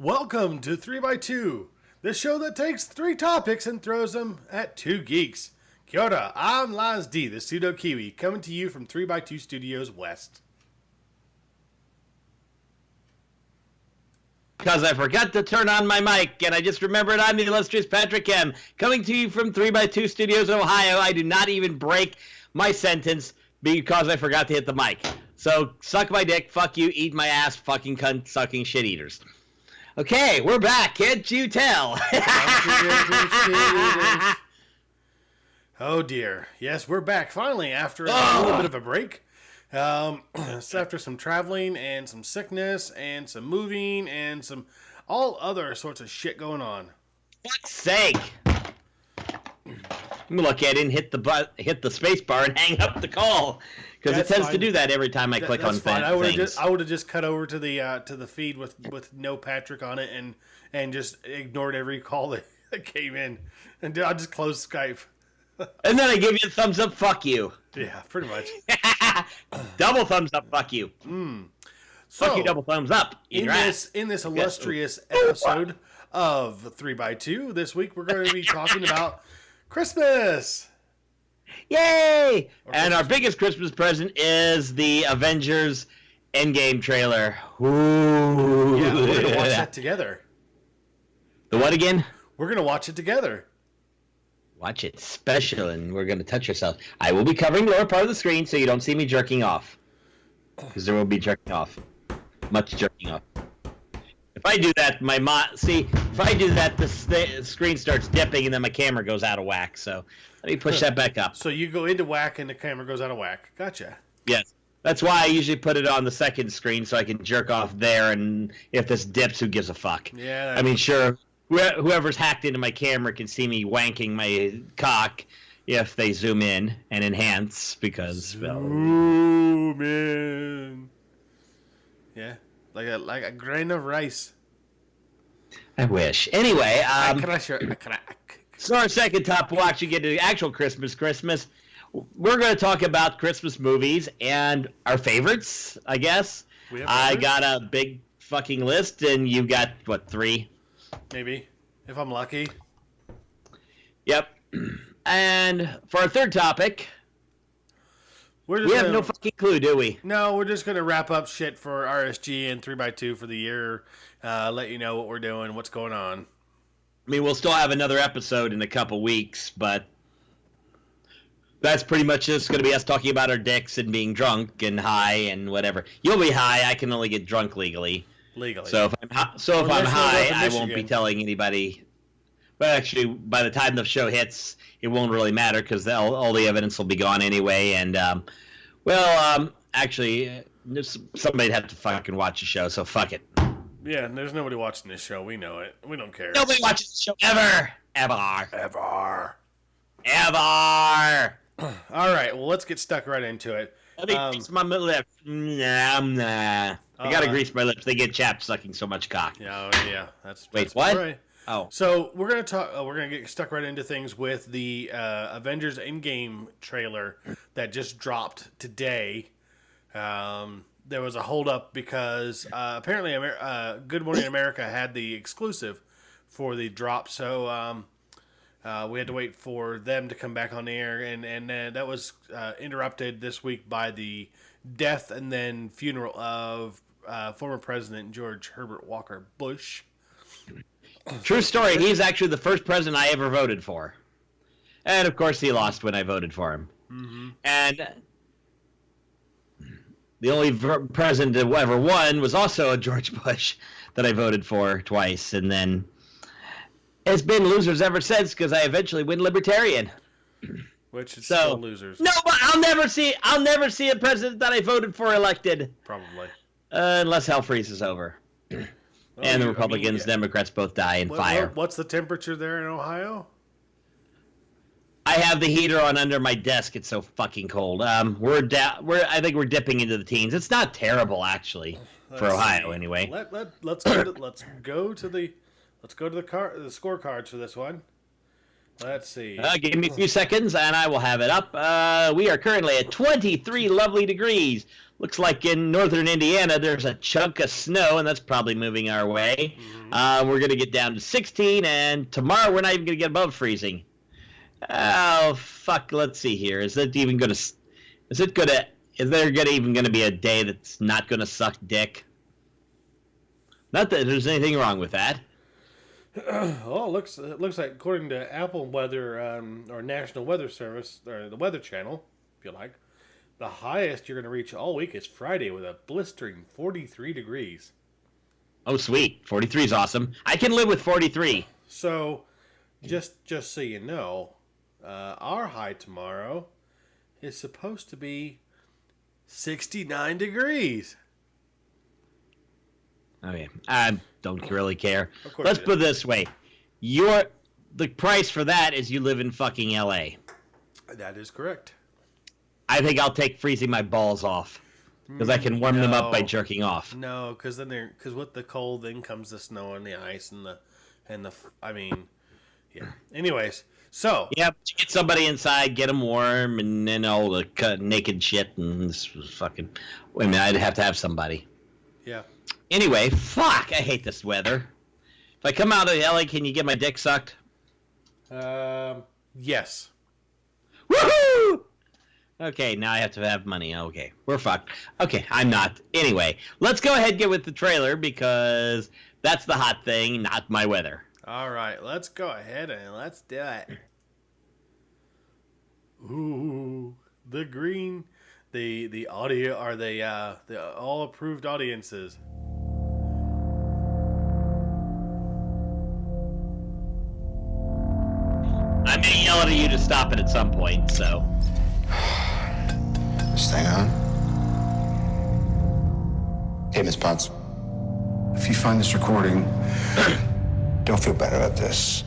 Welcome to 3x2, the show that takes three topics and throws them at two geeks. Kia ora, I'm Lars D, the pseudo Kiwi, coming to you from 3x2 Studios West. Because I forgot to turn on my mic, and I just remembered I'm the illustrious Patrick M. Coming to you from 3x2 Studios, Ohio. I do not even break my sentence because I forgot to hit the mic. So, suck my dick, fuck you, eat my ass, fucking cunt-sucking shit-eaters. Okay, we're back, can't you tell? Oh dear. Yes, we're back finally after a little bit of a break. After some traveling and some sickness and some moving and some all other sorts of shit going on. Fuck's sake. Look, I didn't hit the space bar and hang up the call because it tends to do that every time I click on fine. things. I would have just cut over to the feed with no Patrick on it and just ignored every call that came in, and I'll just close Skype. And then I give you a thumbs up. Fuck you. Yeah, pretty much. Double thumbs up. Fuck you. So, fuck you. Double thumbs up. In this illustrious episode of 3x2, this week we're going to be talking about Christmas. Yay! And our biggest Christmas present is the Avengers Endgame trailer. Ooh. Yeah, we're going to watch that together. The what again? We're going to watch it together. Watch it special, and we're going to touch ourselves. I will be covering the lower part of the screen so you don't see me jerking off. Because there will be jerking off. Much jerking off. If I do that, the screen starts dipping and then my camera goes out of whack. So let me push that back up. So you go into whack and the camera goes out of whack. Gotcha. Yes. That's why I usually put it on the second screen so I can jerk off there, and if this dips, who gives a fuck? Yeah. I mean, sure, whoever's hacked into my camera can see me wanking my cock if they zoom in and enhance, because zoom in. Yeah, like a grain of rice. I wish. Anyway, so our second top, we'll actually get to the actual Christmas. We're going to talk about Christmas movies and our favorites, I guess. I got a big fucking list, and you've got, what, 3? Maybe, if I'm lucky. Yep. And for our third topic, we have no fucking clue, do we? No, we're just going to wrap up shit for RSG and 3x2 for the year, let you know what we're doing, what's going on. I mean, we'll still have another episode in a couple weeks, but that's pretty much just going to be us talking about our dicks and being drunk and high and whatever. You'll be high. I can only get drunk legally. So if I'm high, I won't be telling anybody. But actually, by the time the show hits, it won't really matter because all the evidence will be gone anyway. And actually, somebody'd have to fucking watch the show. So fuck it. Yeah, there's nobody watching this show. We know it. We don't care. Nobody watches the show ever. All right. Well, let's get stuck right into it. Let me grease my lips. Nah. I gotta grease my lips. They get chapped sucking so much cock. Yeah. That's what? Right. Oh. So we're gonna talk. We're gonna get stuck right into things with the Avengers Endgame trailer that just dropped today. There was a holdup because apparently Good Morning America had the exclusive for the drop, so we had to wait for them to come back on the air, and that was interrupted this week by the death and then funeral of former President George Herbert Walker Bush. True story. He's actually the first president I ever voted for. And, of course, he lost when I voted for him. Mm-hmm. And the only president that ever won was also a George Bush that I voted for twice. And then it's been losers ever since because I eventually win Libertarian. Which is still losers. No, but I'll never see a president that I voted for elected. Probably. Unless hell freezes over. And the Republicans, Democrats both die in fire. What's the temperature there in Ohio? I have the heater on under my desk. It's so fucking cold. I think we're dipping into the teens. It's not terrible actually for Ohio anyway. Let's go to the scorecards for this one. Let's see. Give me a few seconds, and I will have it up. We are currently at 23 lovely degrees. Looks like in northern Indiana, there's a chunk of snow, and that's probably moving our way. Mm-hmm. We're going to get down to 16, and tomorrow we're not even going to get above freezing. Oh, fuck. Let's see here. Is there even going to be a day that's not going to suck dick? Not that there's anything wrong with that. Oh, it looks like according to Apple Weather or National Weather Service or the Weather Channel, if you like, the highest you're going to reach all week is Friday with a blistering 43 degrees. Oh, sweet! 43 is awesome. I can live with 43. So, just so you know, our high tomorrow is supposed to be 69 degrees. Oh yeah, I don't really care. Let's put it this way: the price for that is you live in fucking LA. That is correct. I think I'll take freezing my balls off because I can warm them up by jerking off. No, because with the cold, then comes the snow and the ice and the. I mean, yeah. Anyways, so yeah, get somebody inside, get them warm, and then all the naked shit and this was fucking. Wait a minute, I'd have to have somebody. Yeah. Anyway, fuck, I hate this weather. If I come out of LA, can you get my dick sucked? Yes. Woohoo! Okay, now I have to have money. Okay, we're fucked. Okay, I'm not. Anyway, let's go ahead and get with the trailer because that's the hot thing, not my weather. All right, let's go ahead and let's do it. Ooh, the green, the audio are the all approved audiences. I may yell at you to stop it at some point, so. Stay on. Hey, Miss Potts. If you find this recording, don't feel bad about this.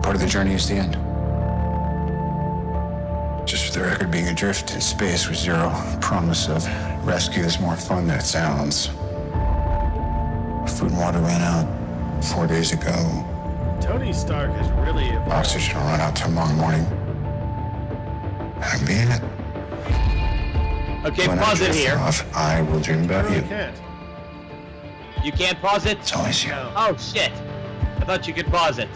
Part of the journey is the end. Just for the record, being adrift in space with zero promise of rescue is more fun than it sounds. Food and water ran out 4 days ago. Tony Stark is really Oxygen will run out tomorrow morning. I mean it. Okay, when pause it here. Off, I will dream about you. Can't. You can't pause it? It's always you. No. Oh, shit. I thought you could pause it.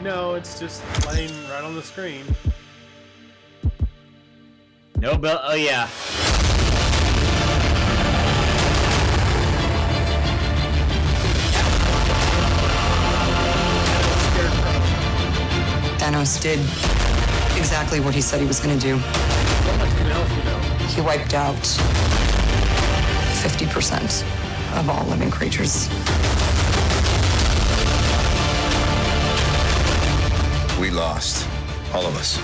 No, it's just playing right on the screen. No, Bill. Oh, yeah. Thanos did exactly what he said he was going to do. He wiped out 50% of all living creatures. We lost. All of us.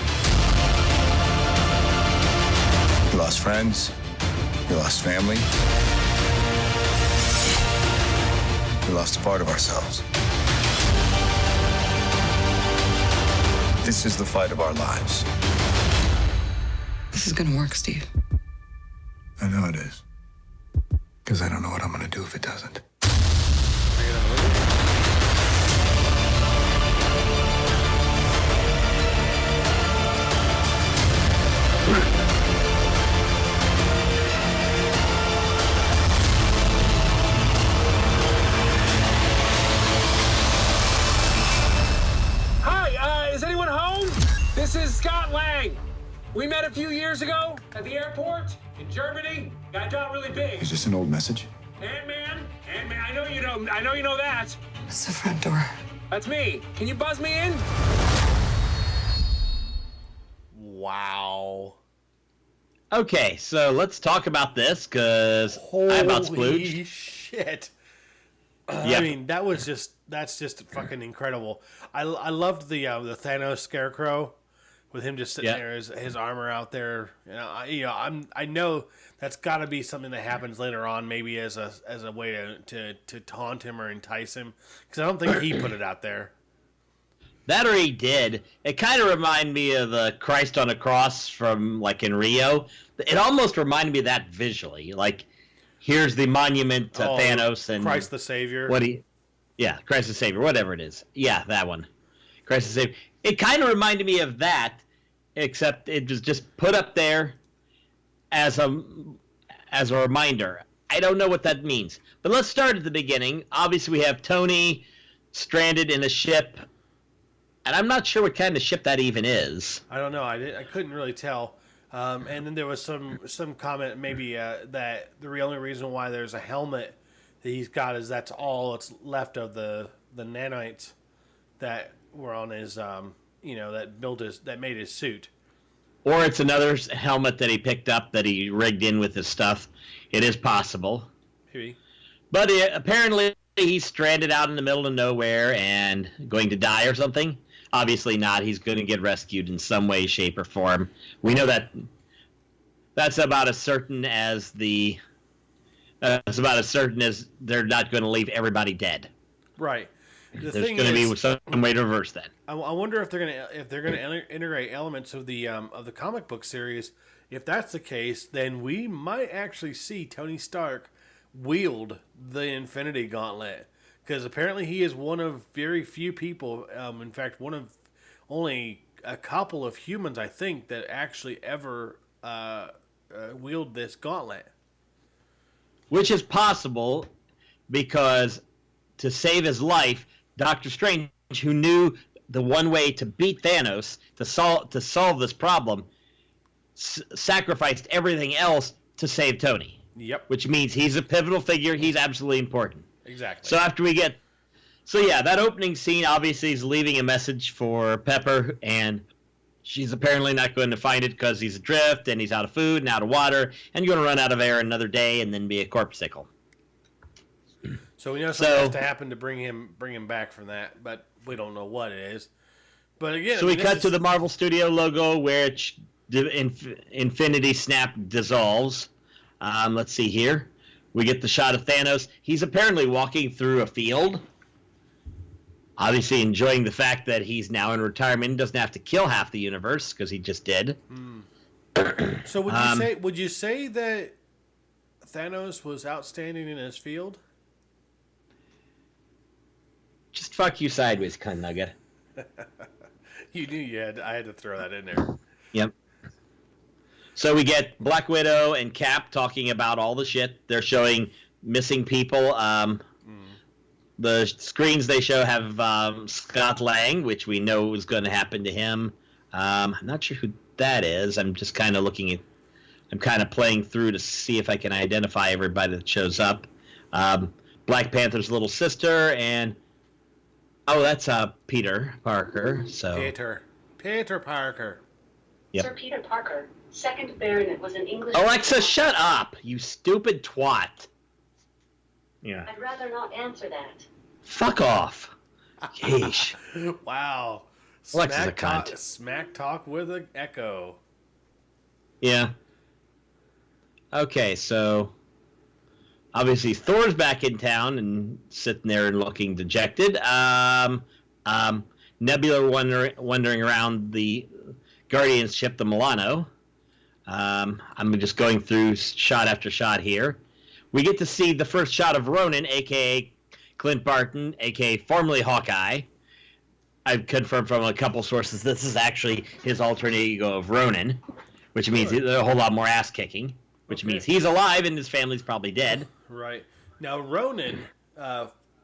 We lost friends. We lost family. We lost a part of ourselves. This is the fight of our lives. This is going to work, Steve. I know it is. Because I don't know what I'm going to do if it doesn't. Hi, is anyone home? This is Scott Lang. We met a few years ago at the airport in Germany. Got really big. Is this an old message? AntMan, I know you know that. It's the front door. That's me. Can you buzz me in? Wow. Okay, so let's talk about this, because I about splooged. Holy shit. Yeah. I mean, that's just fucking incredible. I loved the Thanos Scarecrow with him just sitting there, his armor out there. I know that's got to be something that happens later on, maybe as a way to taunt him or entice him, because I don't think he put it out there. That or he did. It kind of reminded me of the Christ on a cross from, like, in Rio. It almost reminded me of that visually. Like, here's the monument to Thanos and Christ the Savior. Christ the Savior, whatever it is. Yeah, that one. Christ the Savior. It kind of reminded me of that, except it was just put up there as a reminder. I don't know what that means. But let's start at the beginning. Obviously, we have Tony stranded in a ship, and I'm not sure what kind of ship that even is. I don't know. I couldn't really tell. And then there was some comment maybe that the only reason why there's a helmet that he's got is that's all that's left of the nanites that were on his that made his suit. Or it's another helmet that he picked up that he rigged in with his stuff. It is possible. Maybe. But apparently he's stranded out in the middle of nowhere and going to die or something. Obviously not. He's going to get rescued in some way, shape, or form. We know that that's about as certain as they're not going to leave everybody dead. Right. There's going to be some way to reverse that. I wonder if they're going to integrate elements of the comic book series. If that's the case, then we might actually see Tony Stark wield the Infinity Gauntlet, because apparently he is one of very few people. In fact, one of only a couple of humans, I think, that actually ever wield this gauntlet. Which is possible because to save his life, Doctor Strange, who knew the one way to beat Thanos, to solve this problem, sacrificed everything else to save Tony. Yep. Which means he's a pivotal figure. He's absolutely important. Exactly. So that opening scene obviously is leaving a message for Pepper, and she's apparently not going to find it because he's adrift and he's out of food and out of water and going to run out of air another day and then be a corpsicle. So we know something has to happen to bring him back from that, but we don't know what it is. But again, so we cut to the Marvel Studio logo where Infinity Snap dissolves. Let's see here. We get the shot of Thanos. He's apparently walking through a field, obviously enjoying the fact that he's now in retirement and doesn't have to kill half the universe because he just did. So would you say that Thanos was outstanding in his field? Just fuck you sideways, cunt nugget. You knew I had to throw that in there. Yep. So we get Black Widow and Cap talking about all the shit. They're showing missing people. The screens they show have Scott Lang, which we know is going to happen to him. I'm not sure who that is. I'm just kind of I'm kind of playing through to see if I can identify everybody that shows up. Black Panther's little sister, and that's Peter Parker. So Peter Parker. Yep. Sir Peter Parker, 2nd Baronet, was an English... Alexa, shut up, you stupid twat. Yeah. I'd rather not answer that. Fuck off. Yeesh. Wow. Alexa's a cunt. Smack talk with an echo. Yeah. Okay, so obviously Thor's back in town and sitting there and looking dejected. Nebula wandering around the Guardians ship, the Milano. I'm just going through shot after shot here. We get to see the first shot of Ronan, a.k.a. Clint Barton, a.k.a. formerly Hawkeye. I've confirmed from a couple sources this is actually his alter ego of Ronan, which means a whole lot more ass-kicking, which means he's alive and his family's probably dead. Right. Now, Ronin,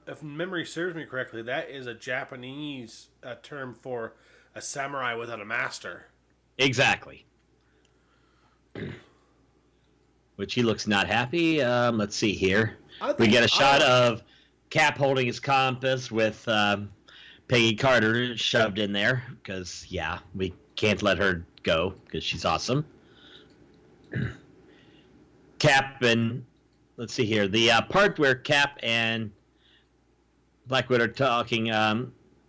if memory serves me correctly, that is a Japanese term for a samurai without a master. Exactly. Which he looks not happy. Let's see here. We get a shot of Cap holding his compass with Peggy Carter shoved in there because, we can't let her go because she's awesome. Cap and, let's see here, the part where Cap and Black Widow are talking,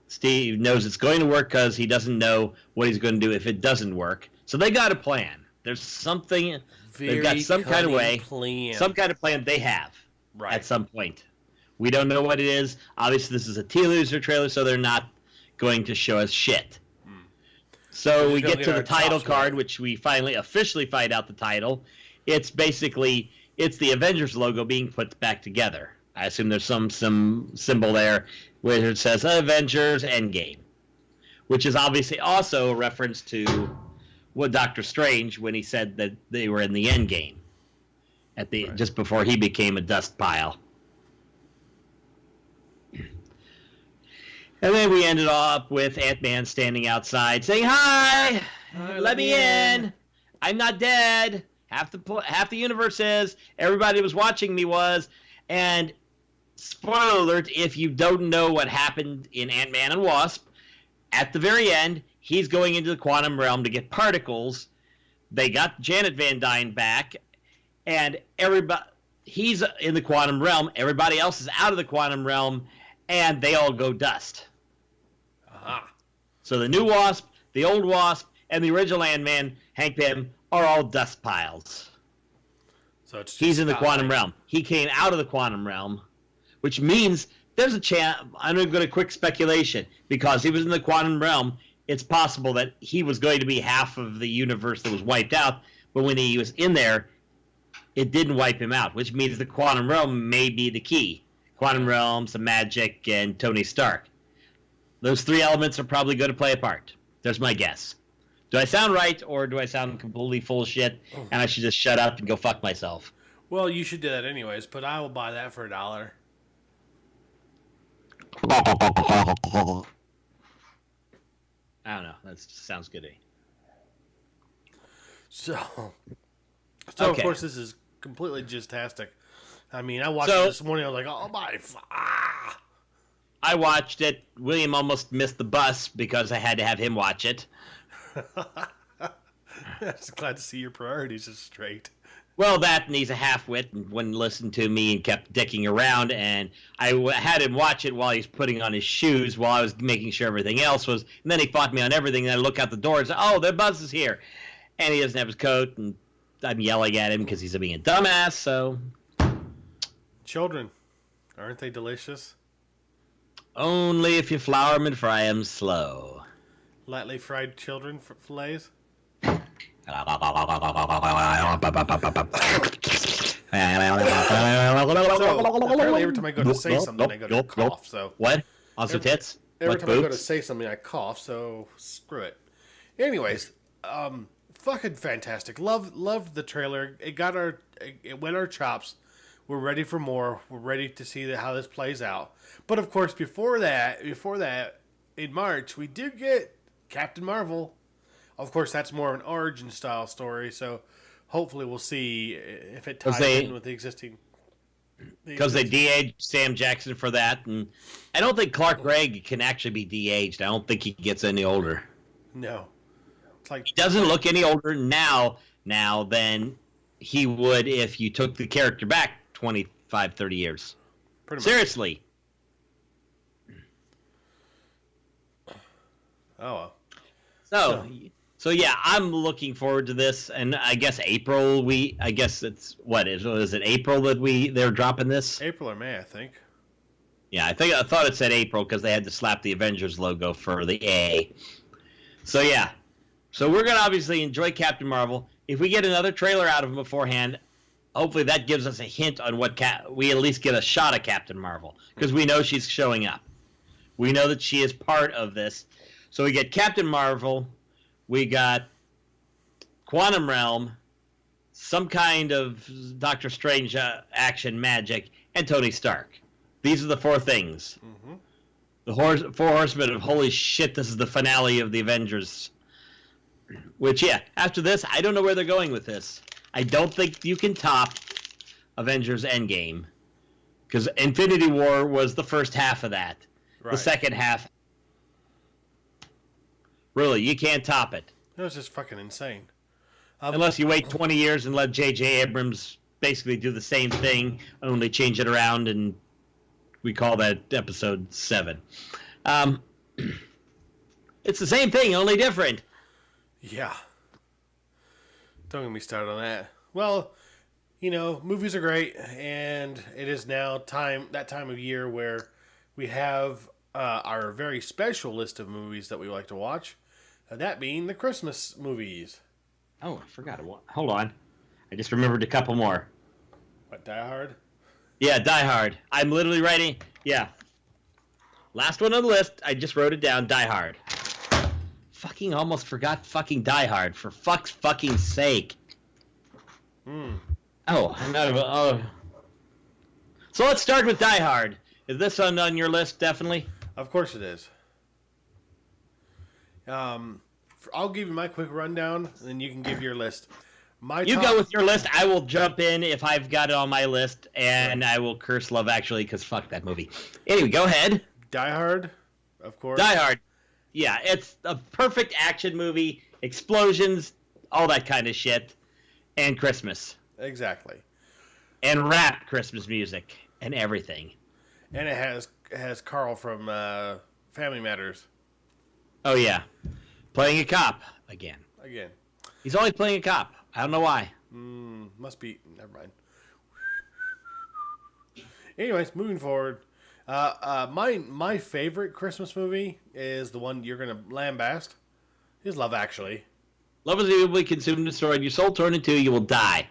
Steve knows it's going to work because he doesn't know what he's going to do if it doesn't work. So they got a plan. There's something, they've got some kind of way, some kind of plan they have at some point. We don't know what it is. Obviously, this is a teaser trailer, so they're not going to show us shit. So we get to the title card, which we finally officially find out the title. It's basically, it's the Avengers logo being put back together. I assume there's some symbol there where it says Avengers Endgame, which is obviously also a reference to what Doctor Strange when he said that they were in the Endgame at the just before he became a dust pile. And then we ended up with Ant-Man standing outside saying, "Hi, let me in. I'm not dead. Half the universe is. Everybody was watching me was." And spoiler alert, if you don't know what happened in Ant-Man and Wasp, at the very end, he's going into the quantum realm to get particles. They got Janet Van Dyne back, and he's in the quantum realm. Everybody else is out of the quantum realm, and they all go dust. Aha. So the new Wasp, the old Wasp, and the original Ant-Man, Hank Pym, are all dust piles. So he's in the quantum realm. He came out of the quantum realm, which means there's a chance. I'm going to go to quick speculation. Because he was in the quantum realm, it's possible that he was going to be half of the universe that was wiped out. But when he was in there, it didn't wipe him out, which means the quantum realm may be the key. Quantum realm, some magic, and Tony Stark. Those three elements are probably going to play a part. There's my guess. Do I sound right, or do I sound completely full of shit, and I should just shut up and go fuck myself? Well, you should do that anyways, but I will buy that for $1. I don't know. That sounds good to me. So Okay. Of course, this is completely just-tastic. I mean, I watched it this morning. I was like, oh, my... I watched it. William almost missed the bus because I had to have him watch it. I'm just glad to see your priorities is straight. Well, that, and he's a half-wit and wouldn't listen to me and kept dicking around, and I had him watch it while he's putting on his shoes while I was making sure everything else was, and then he fought me on everything, and I look out the door and say, "Oh, the bus is here." And he doesn't have his coat, and I'm yelling at him because he's being a dumbass, so... Children, aren't they delicious? Only if you flour them and fry them slow. Lightly fried children fillets? So, apparently every time I go to say something, I go to cough, so... What? Also tits? Every What, time I go to boobs? say something, I cough, so screw it. Anyways, fucking fantastic. Loved the trailer. It went our chops. We're ready for more. We're ready to see how this plays out. But of course, before that, in March, we did get Captain Marvel. Of course, that's more of an origin style story, so hopefully we'll see if it ties in with the existing. Because they de-aged Sam Jackson for that, and I don't think Clark Gregg can actually be de-aged. I don't think he gets any older. No, it's like He doesn't look any older now than he would if you took the character back 25, 30 years. pretty much. Seriously. Oh well. So yeah, I'm looking forward to this, and I guess April. I guess it's is it April that they're dropping this? April or May, I think. Yeah, I thought it said April because they had to slap the Avengers logo for the A. So yeah, so we're gonna obviously enjoy Captain Marvel. If we get another trailer out of him beforehand, hopefully that gives us a hint on what we at least get a shot of Captain Marvel because we know she's showing up. We know that she is part of this. So we get Captain Marvel. We got Quantum Realm, some kind of Doctor Strange action magic, and Tony Stark. These are the four things. Mm-hmm. The four horsemen of holy shit, this is the finale of the Avengers. Which, yeah, after this, I don't know where they're going with this. I don't think you can top Avengers Endgame. Because Infinity War was the first half of that. Right. The second half... Really, you can't top it. It was just fucking insane. Unless you wait 20 years and let J.J. Abrams basically do the same thing, only change it around, and we call that episode 7. It's the same thing, only different. Yeah. Don't get me started on that. Well, movies are great, and it is now that time of year where we have our very special list of movies that we like to watch. That being the Christmas movies. Oh, I forgot. Hold on. I just remembered a couple more. What, Die Hard? Yeah, Die Hard. I'm literally writing. Yeah. Last one on the list. I just wrote it down. Die Hard. fucking almost forgot fucking Die Hard, for fuck's fucking sake. Oh, I'm out of... Oh. So let's start with Die Hard. Is this on your list, definitely? Of course it is. I'll give you my quick rundown, and then you can give your list. You go with your list. I will jump in if I've got it on my list, and I will curse Love Actually, because fuck that movie. Anyway, go ahead. Die Hard, of course. Die Hard. Yeah, it's a perfect action movie, explosions, all that kind of shit, and Christmas. Exactly. And rap Christmas music and everything. And it has Carl from Family Matters. Oh, yeah. Playing a cop again. He's always playing a cop. I don't know why. Must be. Never mind. Anyways, moving forward. My favorite Christmas movie is the one you're going to lambast. Is Love Actually. Love is easily consumed and destroyed. Your soul turned into, you will die.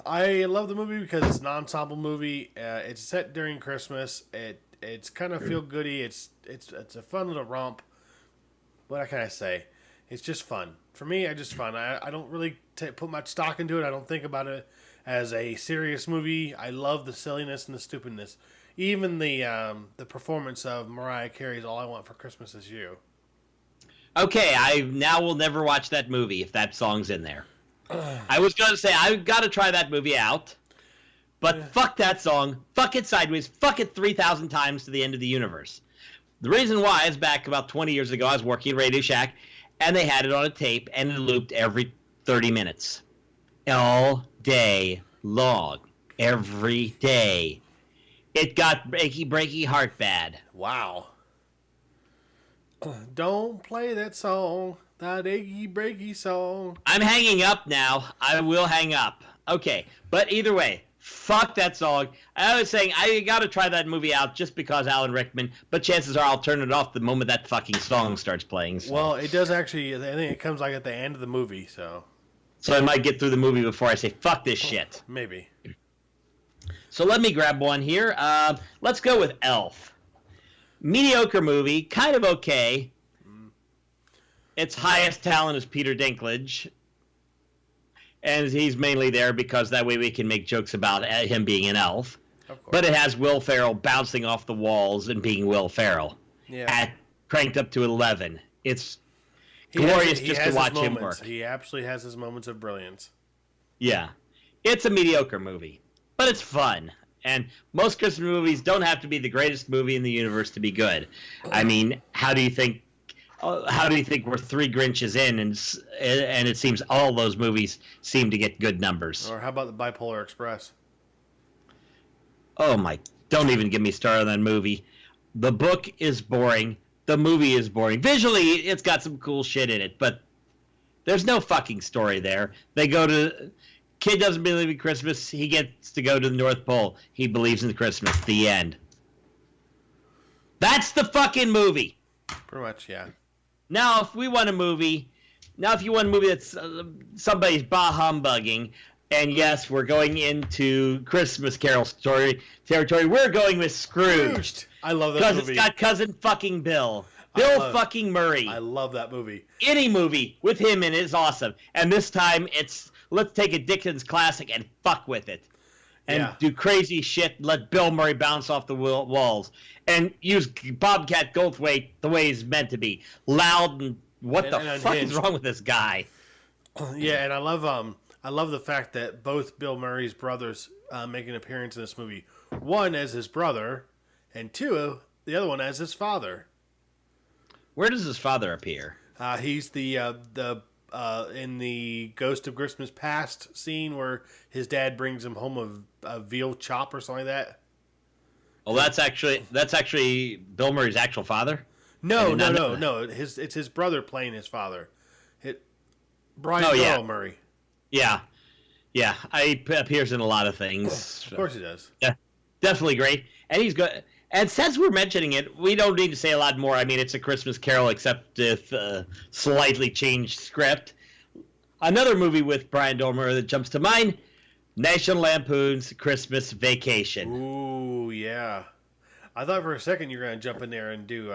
I love the movie because it's an ensemble movie. It's set during Christmas. It's kind of feel goody. It's a fun little romp. What can I say? It's just fun. For me, I just fun. I don't really put much stock into it. I don't think about it as a serious movie. I love the silliness and the stupidness. Even the performance of Mariah Carey's "All I Want for Christmas Is You." Okay, I now will never watch that movie if that song's in there. I was going to say, I've got to try that movie out, but fuck that song. Fuck it sideways. Fuck it 3,000 times to the end of the universe. The reason why is back about 20 years ago, I was working at Radio Shack, and they had it on a tape, and it looped every 30 minutes. All day long. Every day. It got breaky heart bad. Wow. Don't play that song. That achy breaky song. I'm hanging up now. I will hang up. Okay, but either way, fuck that song. I was saying I gotta try that movie out just because Alan Rickman, but chances are I'll turn it off the moment that fucking song starts playing. So. Well, it does actually. I think it comes like at the end of the movie, so I might get through the movie before I say fuck this shit. Maybe. So let me grab one here. Let's go with Elf. Mediocre movie, kind of okay. Its highest talent is Peter Dinklage. And he's mainly there because that way we can make jokes about him being an elf. Of course. But it has Will Ferrell bouncing off the walls and being Will Ferrell. Yeah. Cranked up to 11. It's glorious just to watch him work. He absolutely has his moments of brilliance. Yeah. It's a mediocre movie, but it's fun. And most Christmas movies don't have to be the greatest movie in the universe to be good. I mean, how do you think we're 3 Grinches in and it seems all those movies seem to get good numbers? Or how about the Bipolar Express? Oh my, don't even get me started on that movie. The book is boring. The movie is boring. Visually, it's got some cool shit in it, but there's no fucking story there. Kid doesn't believe in Christmas. He gets to go to the North Pole. He believes in Christmas. The end. That's the fucking movie. Pretty much, yeah. Now, if you want a movie that's somebody's bah humbugging, and yes, we're going into Christmas Carol territory, we're going with Scrooged. I love that movie. Because it's got cousin fucking Bill fucking Murray. I love that movie. Any movie with him in it is awesome. And this time, it's let's take a Dickens classic and fuck with it. And do crazy shit, let Bill Murray bounce off the walls. And use Bobcat Goldthwait the way he's meant to be. Loud and what the fuck is wrong with this guy? Yeah, and I love the fact that both Bill Murray's brothers make an appearance in this movie. One as his brother, and two, the other one as his father. Where does his father appear? He's the in the Ghost of Christmas Past scene where his dad brings him home a veal chop or something like that. Oh, that's actually Bill Murray's actual father? No. It's his brother playing his father. Brian Murray. Yeah. He appears in a lot of things. Of course he does. Yeah, definitely great. And he's good. And since we're mentioning it, we don't need to say a lot more. I mean, it's a Christmas Carol, except with a slightly changed script. Another movie with Brian Domer that jumps to mind, National Lampoon's Christmas Vacation. Ooh, yeah. I thought for a second you were going to jump in there and do,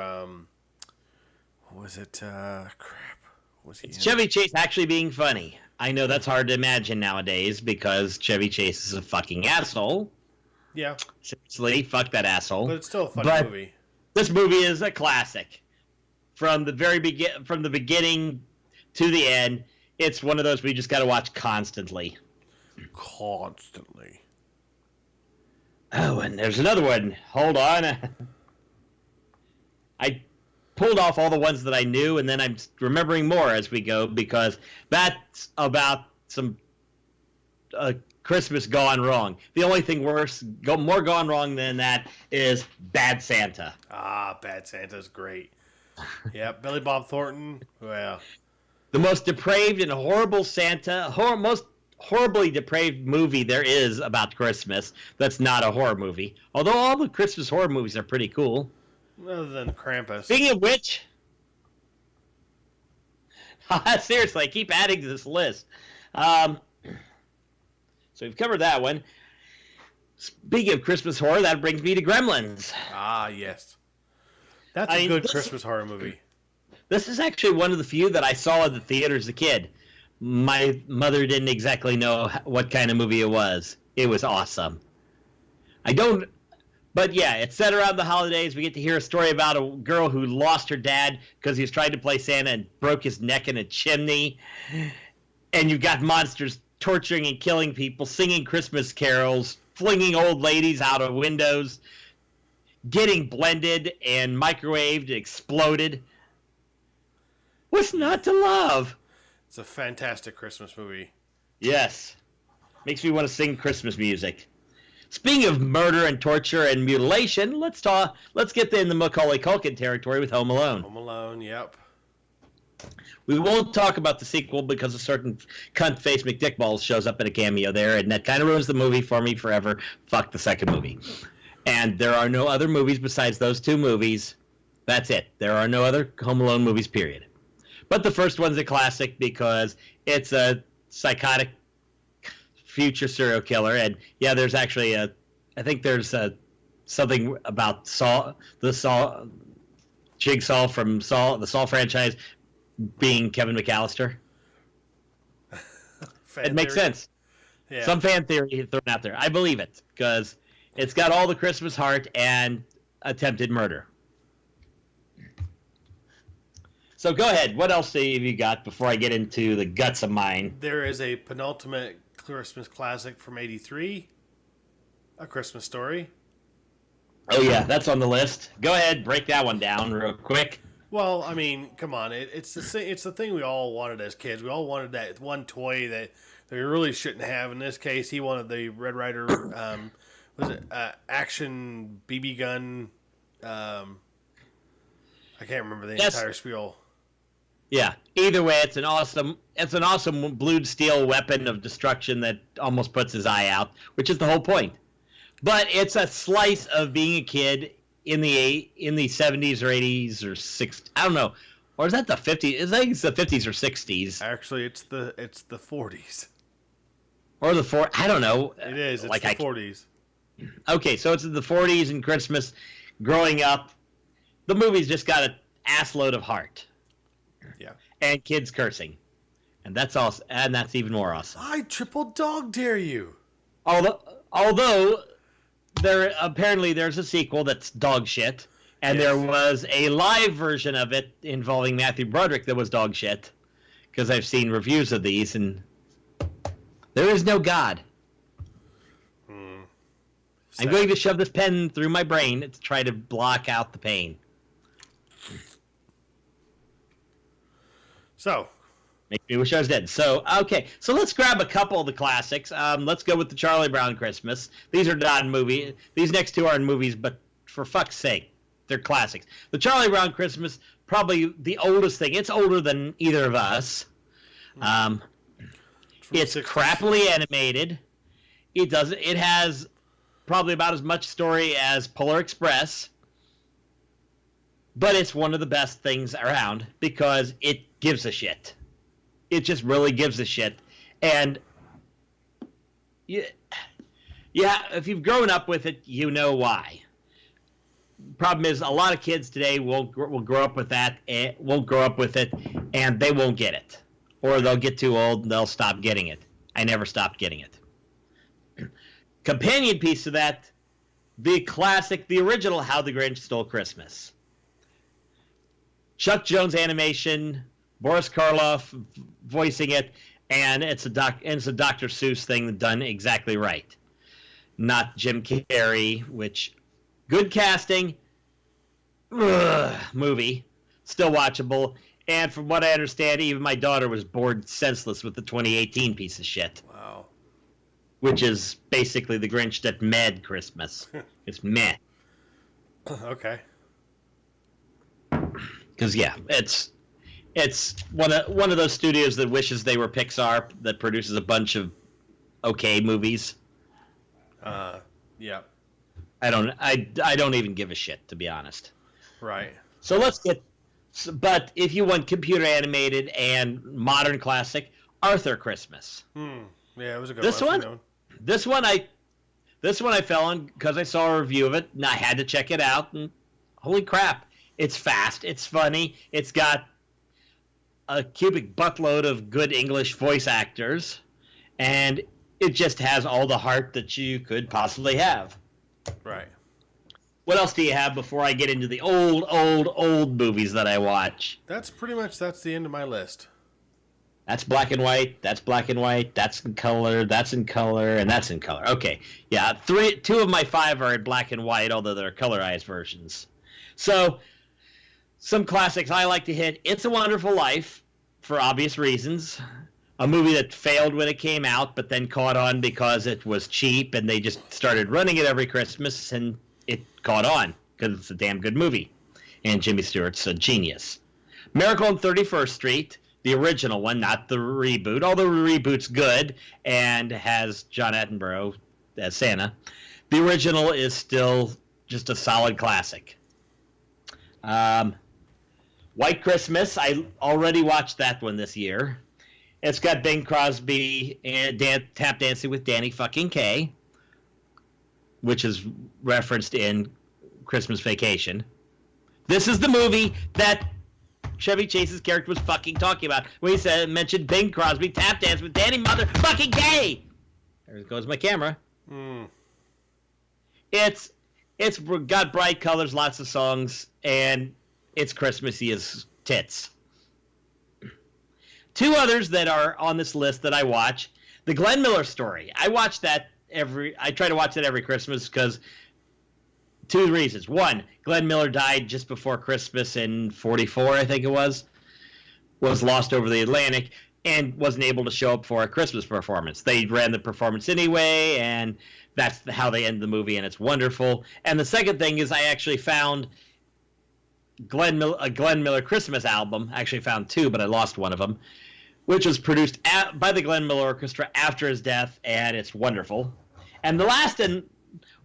What was it? Crap. Was he It's in? Chevy Chase actually being funny. I know that's hard to imagine nowadays because Chevy Chase is a fucking asshole. Yeah, Seriously, fuck that asshole. but it's still a funny But movie. this movie is a classic. From the beginning to the end, it's one of those we just got to watch constantly. Constantly. Oh, and there's another one. Hold on. I pulled off all the ones that I knew, and then I'm remembering more as we go because that's about some Christmas gone wrong. The only thing worse, more gone wrong than that is Bad Santa. Ah, Bad Santa's great. Yep, Billy Bob Thornton. Well, The most depraved and horrible Santa, most horribly depraved movie there is about Christmas that's not a horror movie. Although all the Christmas horror movies are pretty cool. other than Krampus. Speaking of which, seriously, I keep adding to this list. So we've covered that one. Speaking of Christmas horror, that brings me to Gremlins. Ah, yes. That's a good Christmas horror movie. This is actually one of the few that I saw in the theater as a kid. My mother didn't exactly know what kind of movie it was. It was awesome. But yeah, it's set around the holidays. We get to hear a story about a girl who lost her dad because he was trying to play Santa and broke his neck in a chimney. And you've got monsters torturing and killing people, singing Christmas carols, flinging old ladies out of windows, getting blended and microwaved and exploded. What's not to love? It's a fantastic Christmas movie. Yes. Makes me want to sing Christmas music. Speaking of murder and torture and mutilation, let's get in the Macaulay Culkin territory with Home Alone. Home Alone, yep. We won't talk about the sequel because a certain cunt-faced McDickballs shows up in a cameo there, and that kind of ruins the movie for me forever. Fuck the second movie. And there are no other movies besides those two movies. That's it. There are no other Home Alone movies, period. But the first one's a classic because it's a psychotic future serial killer. And yeah, there's actually I think there's something about Jigsaw from the Saw franchise being Kevin McAllister. It makes sense. Yeah. Some fan theory thrown out there. I believe it because it's got all the Christmas heart and attempted murder. So go ahead. What else have you got before I get into the guts of mine? There is a penultimate Christmas classic from '83, A Christmas Story. Oh yeah, that's on the list. Go ahead, break that one down real quick. Well, I mean, come on. It's the thing we all wanted as kids. We all wanted that one toy that we really shouldn't have. In this case, he wanted the Red Ryder, action BB gun. I can't remember the entire spiel. Yeah. Either way, it's an awesome blued steel weapon of destruction that almost puts his eye out, which is the whole point. But it's a slice of being a kid in the 70s or 80s or 60s. I don't know. Or is that the 50s? I think it's the 50s or 60s. Actually, it's the 40s. Or the 40s. I don't know. It is. It's like the 40s. Okay, so it's in the 40s and Christmas. Growing up, the movie's just got an assload of heart. Yeah. And kids cursing. And that's awesome. And that's even more awesome. I triple dog dare you. Although there's a sequel that's dog shit, and Yes. there was a live version of it involving Matthew Broderick that was dog shit, because I've seen reviews of these, and there is no God. I'm going to shove this pen through my brain to try to block out the pain. So, Make me wish I was dead. So, okay. So let's grab a couple of the classics. Let's go with the Charlie Brown Christmas. These are not in movie. These next two are in movies, but for fuck's sake, they're classics. The Charlie Brown Christmas, probably the oldest thing. It's older than either of us. It's crappily animated. It has probably about as much story as Polar Express. But it's one of the best things around because it gives a shit. It just really gives a shit. And yeah, if you've grown up with it, you know why. problem is a lot of kids today will grow up with that, and won't grow up with it, and they won't get it, or they'll get too old and they'll stop getting it. I never stopped getting it. Companion piece to that, the classic, the original How the Grinch Stole Christmas. Chuck Jones animation, Boris Karloff voicing it, and it's a Dr. Seuss thing done exactly right. Not Jim Carrey, which good casting, movie, still watchable, and from what I understand, even my daughter was bored senseless with the 2018 piece of shit. Wow. Which is basically the Grinch that med Christmas. It's meh. Okay. Because yeah, it's one of those studios that wishes they were Pixar, that produces a bunch of okay movies. Yeah. I don't even give a shit, to be honest. Right. So let's get. But if you want computer animated and modern classic, Arthur Christmas. Yeah, it was a good This one. one. This one I fell on because I saw a review of it and I had to check it out. And holy crap, it's fast, it's funny, it's got a cubic buttload of good English voice actors, and it just has all the heart that you could possibly have. Right. What else do you have before I get into the old movies that I watch? That's the end of my list. That's black and white, that's black and white, that's in color, that's in color, and that's in color. Okay, yeah, 2 of my 5 are in black and white, although they're colorized versions. So, some classics I like to hit. It's a Wonderful Life, for obvious reasons. A movie that failed when it came out, but then caught on because it was cheap, and they just started running it every Christmas, and it caught on, because it's a damn good movie. And Jimmy Stewart's a genius. Miracle on 31st Street, the original one, not the reboot, although the reboot's good and has John Attenborough as Santa. The original is still just a solid classic. White Christmas, I already watched that one this year. It's got Bing Crosby and tap dancing with Danny fucking Kaye, which is referenced in Christmas Vacation. This is the movie that Chevy Chase's character was fucking talking about when he mentioned Bing Crosby tap dance with Danny motherfucking Kaye. There goes my camera. It's got bright colors, lots of songs, and it's Christmassy as tits. 2 others that are on this list that I watch. The Glenn Miller Story. I try to watch that every Christmas because 2 reasons. 1, Glenn Miller died just before Christmas in 44, I think it was lost over the Atlantic, and wasn't able to show up for a Christmas performance. They ran the performance anyway, and that's how they end the movie, and it's wonderful. And the second thing is I actually found a Glenn Miller Christmas album. I actually found 2, but I lost one of them, which was produced by the Glenn Miller Orchestra after his death, and it's wonderful. And the last and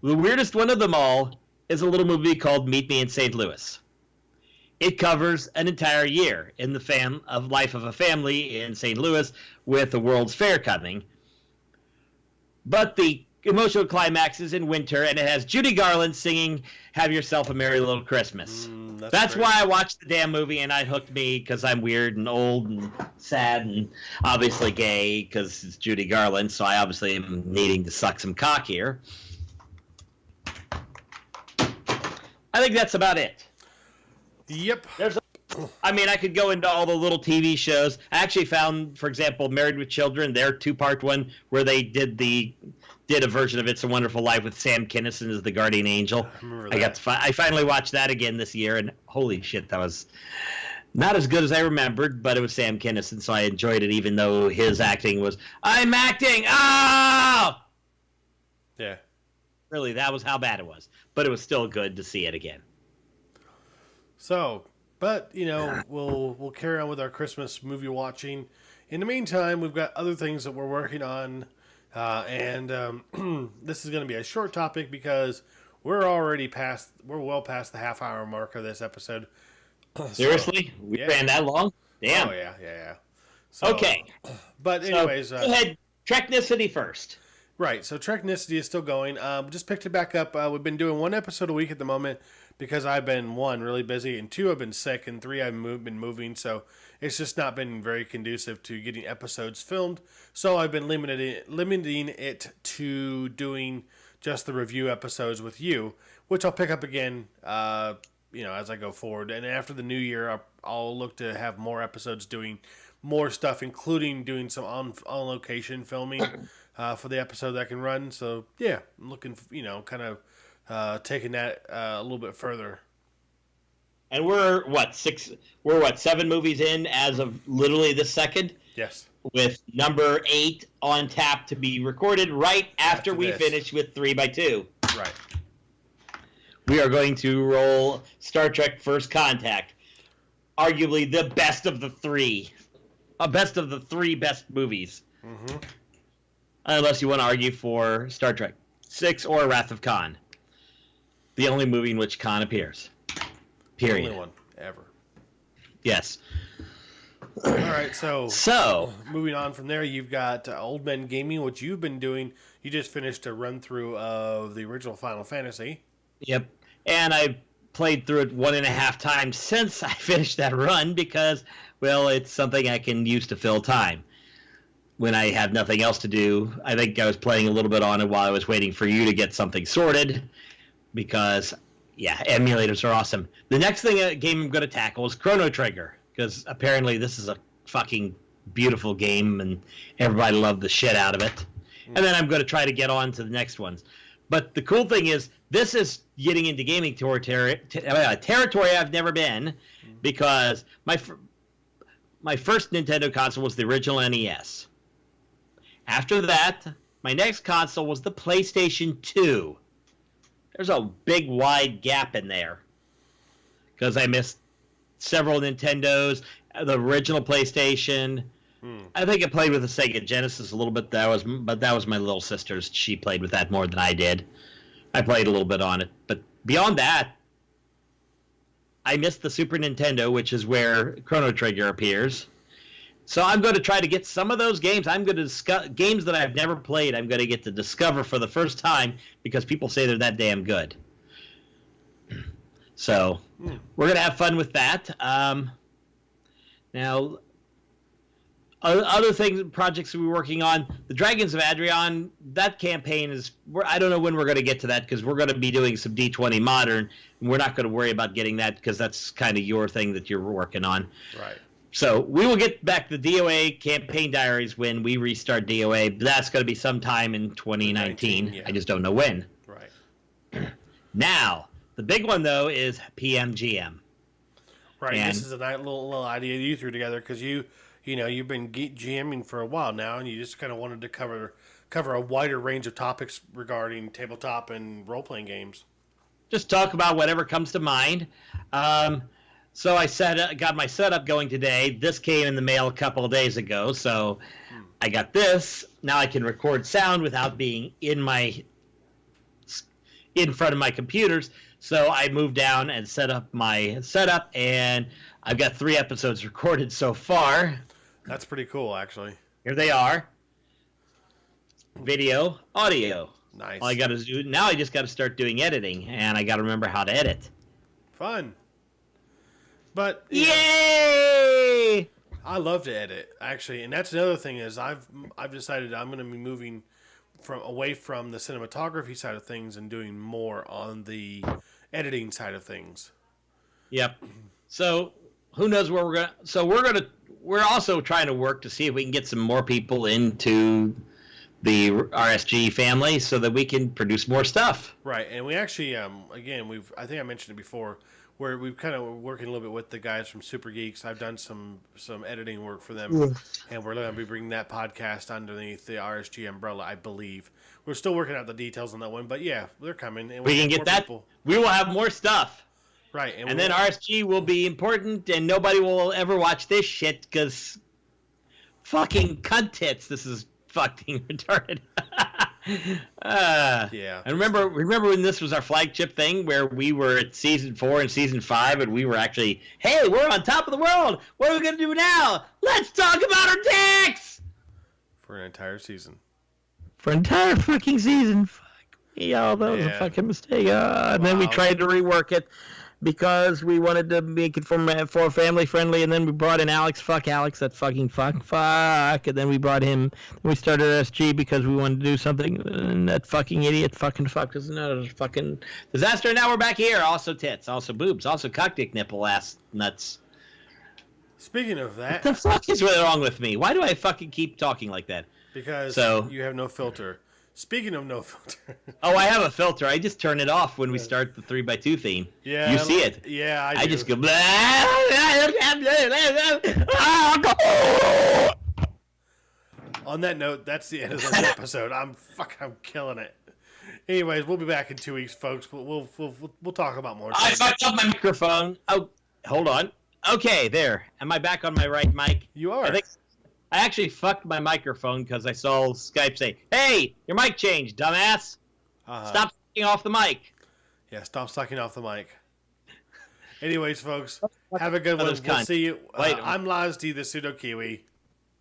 the weirdest one of them all is a little movie called Meet Me in St. Louis. It covers an entire year in the life of a family in St. Louis with the World's Fair coming. But the emotional climax is in winter, and it has Judy Garland singing Have Yourself a Merry Little Christmas. That's why I watched the damn movie, and it hooked me because I'm weird and old and sad and obviously gay because it's Judy Garland, so I obviously am needing to suck some cock here. I think that's about it. Yep. I could go into all the little TV shows. I actually found, for example, Married with Children, their 2-part one where they did a version of It's a Wonderful Life with Sam Kinison as the guardian angel. I finally watched that again this year, and holy shit, that was not as good as I remembered, but it was Sam Kinison, so I enjoyed it, even though his acting was, I'm acting! Oh! Yeah. Really, that was how bad it was. But it was still good to see it again. So, but, we'll carry on with our Christmas movie watching. In the meantime, we've got other things that we're working on. And this is going to be a short topic because we're well past the half-hour mark of this episode. Seriously? We ran that long? Damn. Oh, yeah. So, okay. But anyways... go ahead. Treknicity first. Right, so Treknicity is still going. Just picked it back up. We've been doing 1 episode a week at the moment because I've been, one, really busy, and two, I've been sick, and three, I've been moving, so it's just not been very conducive to getting episodes filmed. So I've been limiting it to doing just the review episodes with you, which I'll pick up again, as I go forward. And after the new year, I'll look to have more episodes doing more stuff, including doing some on-location filming for the episode that I can run. So, yeah, I'm looking, kind of taking that a little bit further. And we're 7 movies in as of literally this second? Yes. With number 8 on tap to be recorded right after we this. finish with 3x2. Right. We are going to roll Star Trek First Contact. Arguably the best of the three. Best of the 3 best movies. Mm-hmm. Unless you want to argue for Star Trek 6 or Wrath of Khan. The only movie in which Khan appears. Period. The only one ever. Yes. All right, So moving on from there, you've got Old Men Gaming, which you've been doing. You just finished a run-through of the original Final Fantasy. Yep. And I played through it 1.5 times since I finished that run because, well, it's something I can use to fill time. When I have nothing else to do, I think I was playing a little bit on it while I was waiting for you to get something sorted because, yeah, emulators are awesome. The next game I'm going to tackle is Chrono Trigger because apparently this is a fucking beautiful game and everybody loved the shit out of it. And then I'm going to try to get on to the next ones. But the cool thing is, this is getting into gaming territory I've never been, because my first Nintendo console was the original NES. After that, my next console was the PlayStation 2. There's a big, wide gap in there, because I missed several Nintendos, the original PlayStation. I think I played with the Sega Genesis a little bit. But that was my little sister's. She played with that more than I did. I played a little bit on it, but beyond that, I missed the Super Nintendo, which is where Chrono Trigger appears. So I'm going to try to get some of those games. I'm going to discuss games that I've never played. I'm going to get to discover for the first time because people say they're that damn good. So we're going to have fun with that. Now, other projects we're working on, the Dragons of Adrian, that campaign is, I don't know when we're going to get to that because we're going to be doing some D20 Modern, and we're not going to worry about getting that because that's kind of your thing that you're working on. Right. So we will get back to DOA campaign diaries when we restart DOA. That's going to be sometime in 2019. Yeah. I just don't know when. Right. Now, the big one, though, is PMGM. Right. And this is a nice little idea you threw together because you've been GMing for a while now, and you just kind of wanted to cover a wider range of topics regarding tabletop and role-playing games. Just talk about whatever comes to mind. So I got my setup going today. This came in the mail a couple of days ago, so I got this. Now I can record sound without being in front of my computers. So I moved down and set up my setup, and I've got 3 episodes recorded so far. That's pretty cool, actually. Here they are. Video, audio. Nice. All I got to do now, I just got to start doing editing, and I got to remember how to edit. Fun. But Yay! I love to edit, actually, and that's another thing is I've decided I'm going to be moving away from the cinematography side of things and doing more on the editing side of things. Yep. So who knows where we're going? So we're also trying to work to see if we can get some more people into the RSG family so that we can produce more stuff. Right, and we actually again I think I mentioned it before, where we've kind of working a little bit with the guys from Super Geeks. I've done some editing work for them, and we're going to be bringing that podcast underneath the RSG umbrella, I believe. We're still working out the details on that one, but yeah, they're coming. And we can get that. People. We will have more stuff. Right. And then RSG will be important, and nobody will ever watch this shit because fucking cunt tits. This is fucking retarded. Yeah. And remember when this was our flagship thing where we were at season 4 and season 5 and we were actually, hey, we're on top of the world. What are we going to do now? Let's talk about our dicks! For an entire season. For an entire fucking season. Fuck. Yeah, that was a Yeah. fucking mistake. And then we Wow. tried to rework it because we wanted to make it for family friendly. And then we brought in Alex. Fuck Alex, that fucking fuck. And then we brought him. We started SG because we wanted to do something. And that fucking idiot fucking fucked us. No, it was fucking disaster. And now we're back here. Also tits, also boobs, also cock dick nipple ass nuts. Speaking of What that, the fuck is wrong with me? Why do I fucking keep talking like that? because So- you have no filter. Speaking of no filter, Oh, I have a filter. I just turn it off when we start the 3x2 theme. yeah, You see it. Yeah, I do. just go. On that note, that's the end of this episode. I'm killing it. Anyways, we'll be back in 2 weeks, folks. We'll talk about more. I fucked up my microphone. Oh, hold on. Okay, there. Am I back on my right mic? You are. I actually fucked my microphone because I saw Skype say, "Hey, your mic changed, dumbass. Stop sucking off the mic." Yeah, stop sucking off the mic. Anyways, folks, have a good Oh, one. those We'll cunts. see you. Wait. I'm Lars Di, the pseudo Kiwi.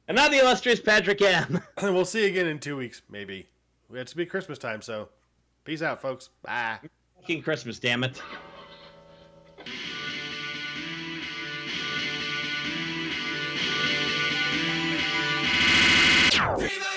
And not the illustrious Patrick M. And we'll see you again in 2 weeks, maybe. It's to be Christmas time, so peace out, folks. Bye. Fucking Christmas, damn it. Viva